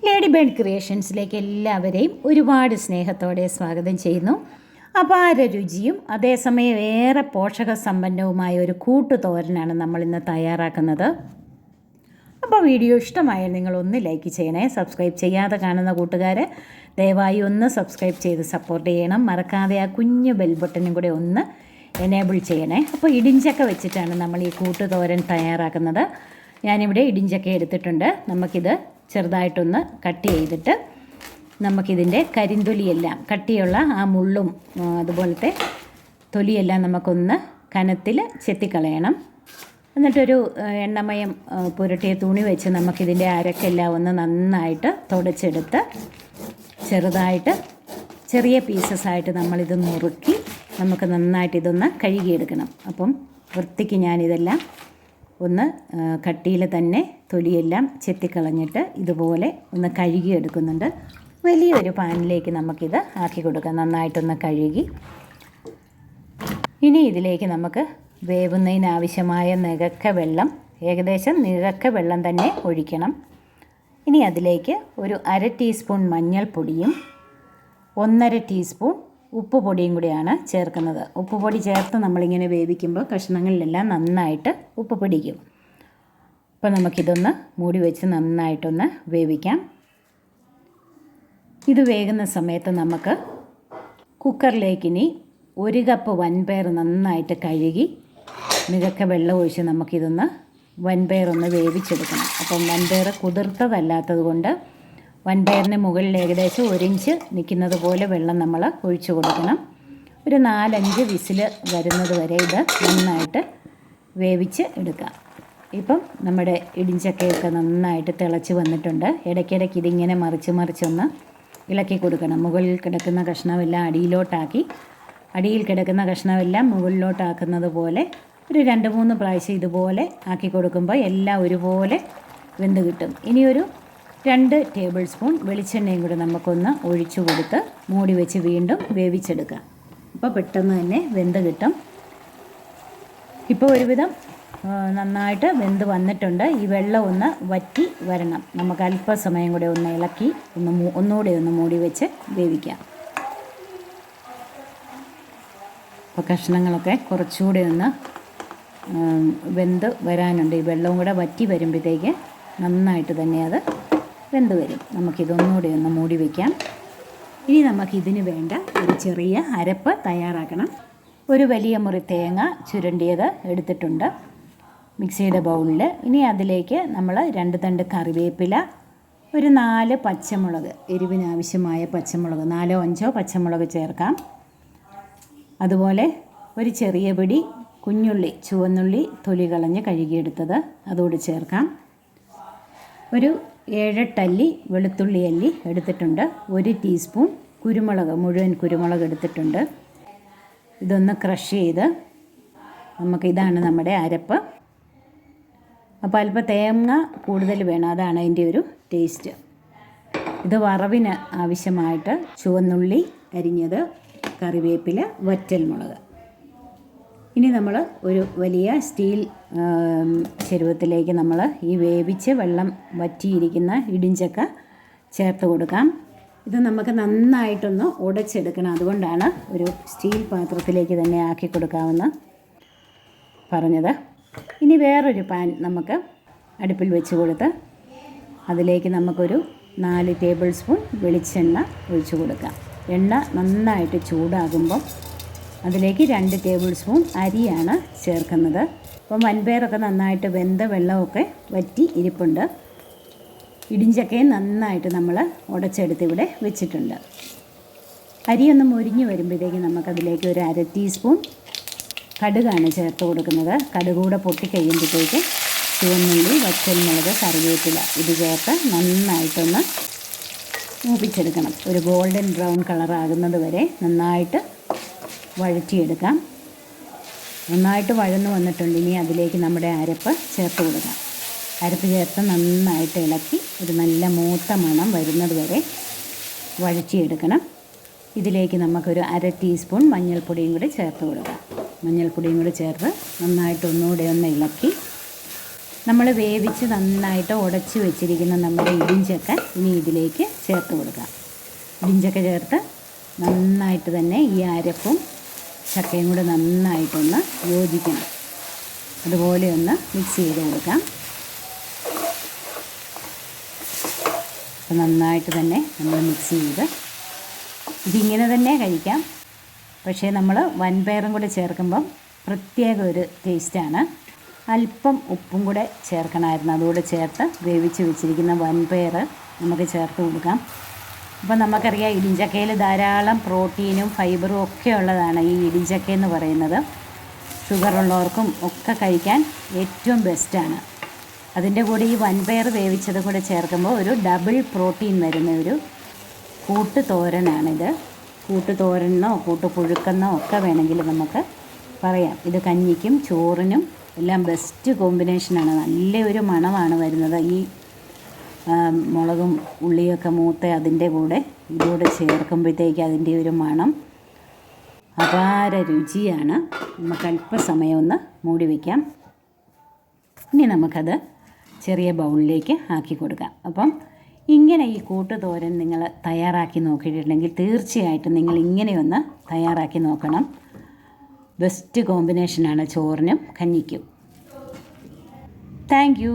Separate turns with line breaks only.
Lady bird ക്രിയേഷൻസിലേക്ക് എല്ലാവരെയും ഒരുപാട് സ്നേഹത്തോടെ സ്വാഗതം ചെയ്യുന്നു. അപാര രുചിയും അതേസമയം ഏറെ പോഷകസമ്പന്നവുമായ ഒരു കൂട്ടുതോരനാണ് നമ്മളിന്ന് തയ്യാറാക്കുന്നത്. അപ്പോൾ വീഡിയോ ഇഷ്ടമായാൽ നിങ്ങളൊന്ന് ലൈക്ക് ചെയ്യണേ. സബ്സ്ക്രൈബ് ചെയ്യാതെ കാണുന്ന കൂട്ടുകാർ ദയവായി ഒന്ന് സബ്സ്ക്രൈബ് ചെയ്ത് സപ്പോർട്ട് ചെയ്യണം. മറക്കാതെ ആ കുഞ്ഞു ബെൽ ബട്ടനും കൂടെ ഒന്ന് എനേബിൾ ചെയ്യണേ. അപ്പോൾ ഇടിഞ്ചക്ക വെച്ചിട്ടാണ് നമ്മൾ ഈ കൂട്ടുതോരൻ തയ്യാറാക്കുന്നത്. ഞാനിവിടെ ഇടിഞ്ചക്ക എടുത്തിട്ടുണ്ട്. നമുക്കിത് ചെറുതായിട്ടൊന്ന് കട്ട് ചെയ്തിട്ട് നമുക്കിതിൻ്റെ കരിന്തൊലിയെല്ലാം കട്ടിയുള്ള ആ മുള്ളും അതുപോലത്തെ തൊലിയെല്ലാം നമുക്കൊന്ന് കനത്തിൽ ചെത്തിക്കളയണം. എന്നിട്ടൊരു എണ്ണമയം പുരട്ടിയ തുണി വെച്ച് നമുക്കിതിൻ്റെ അരക്കെല്ലാം ഒന്ന് നന്നായിട്ട് തുടച്ചെടുത്ത് ചെറുതായിട്ട് ചെറിയ പീസസായിട്ട് നമ്മളിത് നുറുക്കി നമുക്ക് നന്നായിട്ട് ഇതൊന്ന് കഴുകിയെടുക്കണം. അപ്പം വൃത്തിക്ക് ഞാനിതെല്ലാം ഒന്ന് കട്ടിയിൽ തന്നെ തൊലിയെല്ലാം ചെത്തിക്കളഞ്ഞിട്ട് ഇതുപോലെ ഒന്ന് കഴുകിയെടുക്കുന്നുണ്ട്. വലിയൊരു പാനിലേക്ക് നമുക്കിത് ആക്കി കൊടുക്കാം. നന്നായിട്ടൊന്ന് കഴുകി ഇനി ഇതിലേക്ക് നമുക്ക് വേവുന്നതിനാവശ്യമായ നികക്ക വെള്ളം, ഏകദേശം നികക്ക വെള്ളം തന്നെ ഒഴിക്കണം. ഇനി അതിലേക്ക് ഒരു 1/2 ടീസ്പൂൺ മഞ്ഞൾപ്പൊടിയും 1/2 ടീസ്പൂൺ ഉപ്പ് പൊടിയും കൂടിയാണ് ചേർക്കുന്നത്. ഉപ്പ് പൊടി ചേർത്ത് നമ്മളിങ്ങനെ വേവിക്കുമ്പോൾ കഷ്ണങ്ങളിലെല്ലാം നന്നായിട്ട് ഉപ്പ് പിടിക്കും. അപ്പോൾ നമുക്കിതൊന്ന് മൂടി വെച്ച് നന്നായിട്ടൊന്ന് വേവിക്കാം. ഇത് വേകുന്ന സമയത്ത് നമുക്ക് കുക്കറിലേക്ക് ഇനി 1 കപ്പ് വൻപയർ നന്നായിട്ട് കഴുകി മികക്ക വെള്ളം ഒഴിച്ച് നമുക്കിതൊന്ന് വൻപയർ ഒന്ന് വേവിച്ചെടുക്കണം. അപ്പം വൻപയർ കുതിർത്തതല്ലാത്തത് കൊണ്ട് വൻപയറിന് മുകളിൽ ഏകദേശം 1 ഇഞ്ച് നിൽക്കുന്നത് പോലെ വെള്ളം നമ്മൾ ഒഴിച്ചു കൊടുക്കണം. ഒരു 4-5 വിസിൽ വരുന്നത് വരെ ഇത് നന്നായിട്ട് വേവിച്ച് എടുക്കാം. ഇപ്പം നമ്മുടെ ഇടിഞ്ചക്കയൊക്കെ നന്നായിട്ട് തിളച്ച് വന്നിട്ടുണ്ട്. ഇടയ്ക്കിടയ്ക്ക് ഇതിങ്ങനെ മറിച്ചൊന്ന് ഇളക്കി കൊടുക്കണം. മുകളിൽ കിടക്കുന്ന കഷ്ണമെല്ലാം അടിയിലോട്ടാക്കി, അടിയിൽ കിടക്കുന്ന കഷ്ണമെല്ലാം മുകളിലോട്ടാക്കുന്നത് പോലെ ഒരു 2-3 പ്രാവശ്യം ഇതുപോലെ ആക്കി കൊടുക്കുമ്പോൾ എല്ലാം ഒരുപോലെ വെന്ത് കിട്ടും. ഇനിയൊരു 2 ടേബിൾ സ്പൂൺ വെളിച്ചെണ്ണയും കൂടെ നമുക്കൊന്ന് ഒഴിച്ചു കൊടുത്ത് മൂടി വെച്ച് വീണ്ടും വേവിച്ചെടുക്കാം. അപ്പോൾ പെട്ടെന്ന് തന്നെ വെന്ത് കിട്ടും. ഇപ്പോൾ ഒരുവിധം നന്നായിട്ട് വെന്ത് വന്നിട്ടുണ്ട്. ഈ വെള്ളം ഒന്ന് വറ്റി വരണം. നമുക്ക് അല്പസമയം കൂടെ ഒന്ന് ഇളക്കി ഒന്നുകൂടെ ഒന്ന് മൂടി വെച്ച് വേവിക്കാം. അപ്പോൾ കഷ്ണങ്ങളൊക്കെ കുറച്ചുകൂടെ ഒന്ന് വെന്ത് വരാനുണ്ട്. ഈ വെള്ളവും കൂടെ വറ്റി വരുമ്പോഴത്തേക്ക് നന്നായിട്ട് തന്നെ അത് വെന്ത് വരും. നമുക്കിതൊന്നുകൂടി ഒന്ന് മൂടി വയ്ക്കാം. ഇനി നമുക്കിതിന് വേണ്ട ഒരു ചെറിയ അരപ്പ് തയ്യാറാക്കണം. ഒരു വലിയ മുറി തേങ്ങ ചുരണ്ടിയത് എടുത്തിട്ടുണ്ട് മിക്സിയുടെ ബൗളിൽ. ഇനി അതിലേക്ക് നമ്മൾ 2 തണ്ട് കറിവേപ്പില, ഒരു 4 പച്ചമുളക്, എരിവിനാവശ്യമായ പച്ചമുളക് 4-5 പച്ചമുളക് ചേർക്കാം. അതുപോലെ ഒരു ചെറിയ പിടി കുഞ്ഞുള്ളി, ചുവന്നുള്ളി തൊലി കളഞ്ഞ് കഴുകിയെടുത്തത് അതുകൂടി ചേർക്കാം. ഒരു 7-8 അല്ലി വെളുത്തുള്ളി അല്ലി എടുത്തിട്ടുണ്ട്. 1 ടീസ്പൂൺ കുരുമുളക്, മുഴുവൻ കുരുമുളക് എടുത്തിട്ടുണ്ട്. ഇതൊന്ന് ക്രഷ് ചെയ്ത് ഇതാണ് നമ്മുടെ അരപ്പ്. അപ്പോൾ അല്പം തേങ്ങ കൂടുതൽ വേണം, അതാണ് അതിൻ്റെ ഒരു ടേസ്റ്റ്. ഇത് വറവിന് ആവശ്യമായിട്ട് ചുവന്നുള്ളി അരിഞ്ഞത്, കറിവേപ്പില, വറ്റൽമുളക്. ഇനി നമ്മൾ ഒരു വലിയ സ്റ്റീൽ ചെരുവത്തിലേക്ക് നമ്മൾ ഈ വേവിച്ച് വെള്ളം വറ്റിയിരിക്കുന്ന ഇടിഞ്ചക്ക ചേർത്ത് കൊടുക്കാം. ഇത് നമുക്ക് നന്നായിട്ടൊന്ന് ഉടച്ചെടുക്കണം. അതുകൊണ്ടാണ് ഒരു സ്റ്റീൽ പാത്രത്തിലേക്ക് തന്നെ ആക്കി കൊടുക്കാമെന്ന് പറഞ്ഞത്. ഇനി വേറൊരു പാൻ നമുക്ക് അടുപ്പിൽ വെച്ച് കൊടുത്ത് അതിലേക്ക് നമുക്കൊരു 4 ടേബിൾ സ്പൂൺ വെളിച്ചെണ്ണ ഒഴിച്ചു കൊടുക്കാം. എണ്ണ നന്നായിട്ട് ചൂടാകുമ്പം അതിലേക്ക് 2 ടേബിൾ സ്പൂൺ അരിയാണ് ചേർക്കുന്നത്. അപ്പം വൻപയറൊക്കെ നന്നായിട്ട് വെന്ത വെള്ളമൊക്കെ വറ്റി ഇരിപ്പുണ്ട്. ഇടിഞ്ചക്കയും നന്നായിട്ട് നമ്മൾ ഉടച്ചെടുത്ത് ഇവിടെ വെച്ചിട്ടുണ്ട്. അരിയൊന്ന് മൊരിഞ്ഞ് വരുമ്പോഴത്തേക്ക് നമുക്കതിലേക്ക് ഒരു 1/2 ടീസ്പൂൺ കടുകാണ് ചേർത്ത് കൊടുക്കുന്നത്. കടുകൂടെ പൊട്ടിക്കഴിയുമ്പോഴത്തേക്ക് ചുവന്നുള്ളി, വറ്റൽമുളക്, കറിവേപ്പില ഇത് ചേർത്ത് നന്നായിട്ടൊന്ന് മൂപ്പിച്ചെടുക്കണം. ഒരു ഗോൾഡൻ ബ്രൗൺ കളറാകുന്നത് വരെ നന്നായിട്ട് വഴറ്റിയെടുക്കാം. നന്നായിട്ട് വഴന്നു വന്നിട്ടുണ്ട്. ഇനി അതിലേക്ക് നമ്മുടെ അരപ്പ് ചേർത്ത് കൊടുക്കാം. അരപ്പ് ചേർത്ത് നന്നായിട്ട് ഇളക്കി ഒരു നല്ല മൂത്ത മണം വരുന്നത് വരെ വഴറ്റിയെടുക്കണം. ഇതിലേക്ക് നമുക്കൊരു 1/2 ടീസ്പൂൺ മഞ്ഞൾപ്പൊടിയും കൂടി ചേർത്ത് കൊടുക്കാം. മഞ്ഞൾപ്പൊടിയും കൂടി ചേർത്ത് നന്നായിട്ട് ഒന്നുകൂടെ ഒന്ന് ഇളക്കി നമ്മൾ വേവിച്ച് നന്നായിട്ട് ഉടച്ച് വെച്ചിരിക്കുന്ന നമ്മുടെ ഇടിഞ്ചക്ക ഇനി ഇതിലേക്ക് ചേർത്ത് കൊടുക്കാം. ഇടിഞ്ചക്ക ചേർത്ത് നന്നായിട്ട് തന്നെ ഈ അരപ്പും ചക്കയും കൂടെ നന്നായിട്ടൊന്ന് യോജിക്കണം. അതുപോലെ ഒന്ന് മിക്സ് ചെയ്ത് കൊടുക്കാം. അപ്പോൾ നന്നായിട്ട് തന്നെ നമ്മൾ മിക്സ് ചെയ്ത് ഇതിങ്ങനെ തന്നെ കഴിക്കാം. പക്ഷേ നമ്മൾ വൻപയറും കൂടെ ചേർക്കുമ്പം പ്രത്യേക ഒരു ടേസ്റ്റാണ്. അല്പം ഉപ്പും കൂടെ ചേർക്കണമായിരുന്നു. അതുകൂടെ ചേർത്ത് വേവിച്ച് വെച്ചിരിക്കുന്ന വൻപയർ നമുക്ക് ചേർത്ത് കൊടുക്കാം. അപ്പോൾ നമുക്കറിയാം ഇടിഞ്ചക്കയിൽ ധാരാളം പ്രോട്ടീനും ഫൈബറും ഒക്കെ ഉള്ളതാണ് ഈ ഇടിഞ്ചക്കയെന്ന് പറയുന്നത്. ഷുഗറുള്ളവർക്കും ഒക്കെ കഴിക്കാൻ ഏറ്റവും ബെസ്റ്റാണ്. അതിൻ്റെ കൂടെ ഈ വൻപയർ വേവിച്ചതും കൂടെ ചേർക്കുമ്പോൾ ഒരു ഡബിൾ പ്രോട്ടീൻ വരുന്ന ഒരു കൂട്ടുതോരനാണിത്. കൂട്ടുതോരനോ കൂട്ടുപുഴുക്കെന്നോ ഒക്കെ വേണമെങ്കിൽ നമുക്ക് പറയാം. ഇത് കഞ്ഞിക്കും ചോറിനും എല്ലാം ബെസ്റ്റ് കോമ്പിനേഷനാണ്. നല്ലൊരു മണമാണ് വരുന്നത്. ഈ മുളകും ഉള്ളിയൊക്കെ മൂത്ത അതിൻ്റെ കൂടെ ഇതുകൂടെ ചേർക്കുമ്പോഴത്തേക്ക് അതിൻ്റെ ഒരു മണം അപാര രുചിയാണ്. നമുക്ക് അല്പസമയം ഒന്ന് മൂടി വയ്ക്കാം. ഇനി നമുക്കത് ചെറിയ ബൗളിലേക്ക് ആക്കി കൊടുക്കാം. അപ്പം ഇങ്ങനെ ഈ കൂട്ടുതോരൻ നിങ്ങൾ തയ്യാറാക്കി നോക്കിയിട്ടുണ്ടെങ്കിൽ തീർച്ചയായിട്ടും നിങ്ങൾ ഇങ്ങനെയൊന്ന് തയ്യാറാക്കി നോക്കണം. ബെസ്റ്റ് കോമ്പിനേഷനാണ് ചോറിനും കഞ്ഞിക്കും. Thank you.